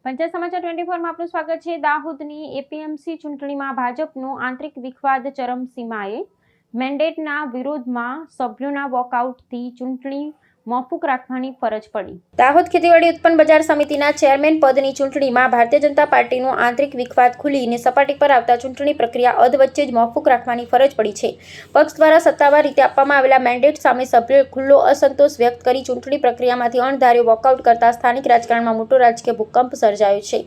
પંચાયત સમાચાર 24 માં આપનું સ્વાગત છે। દાહોદની એપીએમસી ચૂંટણીમાં ભાજપનો આંતરિક વિખવાદ ચરમસીમાએ। મેન્ડેટના વિરોધમાં સભ્યોના વોકઆઉટથી ચૂંટણી મોકૂફ રાખવાની ફરજ પડી। દાહોદ ખેતીવાડી ઉત્પન્ન બજાર સમિતિના ચેરમેન પદની ચૂંટણીમાં ભારતીય જનતા પાર્ટીનો આંતરિક વિખવાદ ખુલીને સપાટી પર આવતા ચૂંટણી પ્રક્રિયા અધવચ્ચે જ મોકૂફ રાખવાની ફરજ પડી છે। પક્ષ દ્વારા સત્તાવાર રીતે આપવામાં આવેલા મેન્ડેટ સામે સભ્યોએ ખુલ્લો અસંતોષ વ્યક્ત કરી ચૂંટણી પ્રક્રિયામાંથી અણધાર્યો વોકઆઉટ કરતા સ્થાનિક રાજકારણમાં મોટો રાજકીય ભૂકંપ સર્જાયો છે।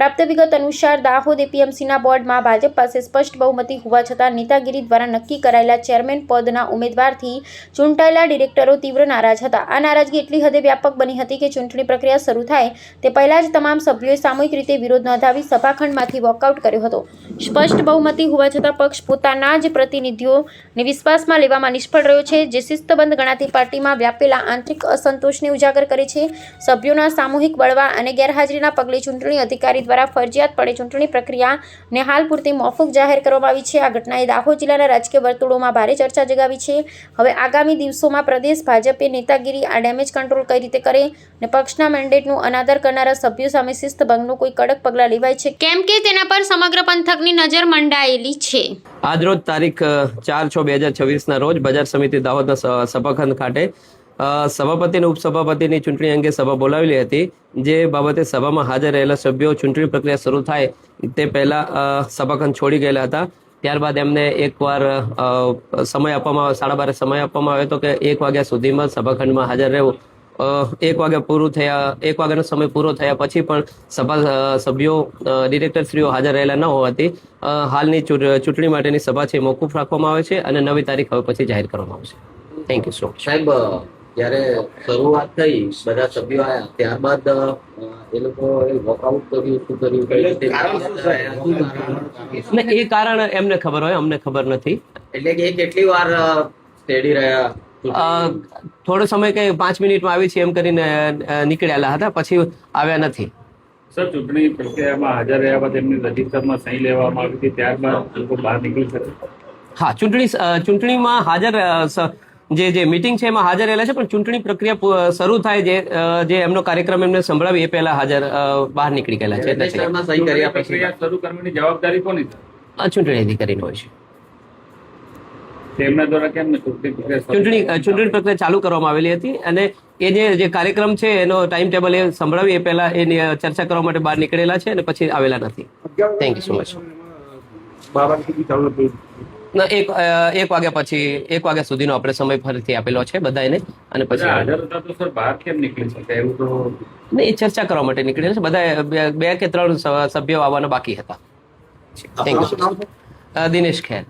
પ્રાપ્ત વિગત અનુસાર દાહોદ એપીએમસીના બોર્ડમાં ભાજપ પાસે સ્પષ્ટ બહુમતી હોવા છતાં નેતાગીરી દ્વારા નક્કી કરાયેલા ચેરમેન પદના ઉમેદવારથી ચૂંટાયેલા ડિરેક્ટરો તીવ્ર નારાજ હતા। આ નારાજગી એટલી હદે વ્યાપક બની હતી કે ચૂંટણી પ્રક્રિયા શરૂ થાય તે પહેલા જ તમામ સભ્યોએ સામૂહિક રીતે વિરોધ નોંધાવી સભાખંડમાંથી વોકઆઉટ કર્યો હતો। સ્પષ્ટ બહુમતી હોવા છતાં પક્ષ પોતાના જ પ્રતિનિધિઓને વિશ્વાસમાં લેવામાં નિષ્ફળ રહ્યો છે, જે શિસ્તબદ્ધ ગણાતી પાર્ટીમાં વ્યાપેલા આંતરિક અસંતોષને ઉજાગર કરે છે। સભ્યોના સામૂહિક બળવા અને ગેરહાજરીના પગલે ચૂંટણી અધિકારી દ્વારા ફરજિયાતપણે ચૂંટણી પ્રક્રિયાને હાલ પૂરતી મોકૂફ જાહેર કરવામાં આવી છે। આ ઘટનાએ દાહોદ જિલ્લાના રાજકીય વર્તુળોમાં ભારે ચર્ચા જગાવી છે। હવે આગામી દિવસોમાં પ્રદેશ ભાજપે નેતાગીરી આ ડેમેજ કંટ્રોલ કઈ રીતે કરે અને પક્ષના મેન્ડેટનું અનાદર કરનારા સભ્યો સામે શિસ્ત ભંગનું કોઈ કડક પગલાં લેવાય છે, કેમ કે તેના પર સમગ્ર પંથકની નજર મંડાયેલી છે। આજરોજ તારીખ 4/6/2026 ના રોજ બજાર સમિતિ દાહોદના સભાખંડ ખાતે સભાપતિ અને ઉપસભાપતિની ચૂંટણી અંગે સભા બોલાવેલી હતી, જે બાબતે સભામાં હાજર રહેલા સભ્યો ચૂંટણી પ્રક્રિયા શરૂ થાય તે પહેલા સભાખંડ છોડી ગયેલા હતા। ત્યારબાદ એમને એકવાર સમય આપવામાં 12:30 સમય આપવામાં આવ્યો હતો કે 1 વાગ્યા સુધીમાં સભાખંડમાં હાજર રહેવું। 1 વાગ્યાનો સમય પૂરો થયા પછી પણ સભા સભ્યો ડિરેક્ટરશ્રીઓ હાજર રહેલા ન હોવાથી હાલની ચૂંટણી માટેની સભા છે મોકૂફ રાખવામાં આવે છે અને નવી તારીખ હવે પછી જાહેર કરવામાં આવશે। Thank you so much. સાહેબ, જ્યારે શરૂઆત થઈ બધા સભ્યો આવ્યા ત્યારબાદ એ લોકો વોકઆઉટ કર્યું, શું કર્યું? એ કારણ એમને ખબર હોય, અમને ખબર નથી। એટલે કે કેટલી વાર તેડી રહ્યા? થોડો સમય કે 5 મિનિટમાં આવી છે એમ કરીને નીકળેલા હતા, પછી આવ્યા નથી। સર, ચૂંટણી પ્રક્રિયામાં હાજર રહ્યા બાદ એમની રજીસ્ટરમાં સહી લેવામાં આવી હતી, ત્યારબાદ લોકો બહાર નીકળી શકે? હા, ચૂંટણીમાં હાજર જે મીટિંગ છે એમાં હાજર રહેલા છે, પણ ચૂંટણી પ્રક્રિયા શરૂ થાય જે એમનો કાર્યક્રમ એમને સંભળાવી એ પહેલા બહાર નીકળી ગયેલા છે। રજીસ્ટરમાં સહી કર્યા પછી પ્રક્રિયા શરૂ કરવાની જવાબદારી કોની છે? ચૂંટણી અધિકારીનો હોય છે। તેમના દ્વારા કેમ ચૂંટણી પ્રક્રિયા ચાલુ કરવામાં આવેલી હતી અને એ જે કાર્યક્રમ છે એનો ટાઈમ ટેબલ એ સંભળાવી એ પહેલા એની ચર્ચા કરવા માટે બહાર નીકળેલા છે અને પછી આવેલા નથી। Thank you so much. 1 વાગ્યા સુધીનો આપણે સમય ફરીથી આપેલો છે બધાને અને પછી હાજર હતા તો સર બહાર કેમ નીકળી શકે? એવું તો એ ચર્ચા કરવા માટે નીકળેલા છે બધા। 2 કે 3 સભ્યો આવવાના બાકી હતા। Thank you. દિનેશ ખેર।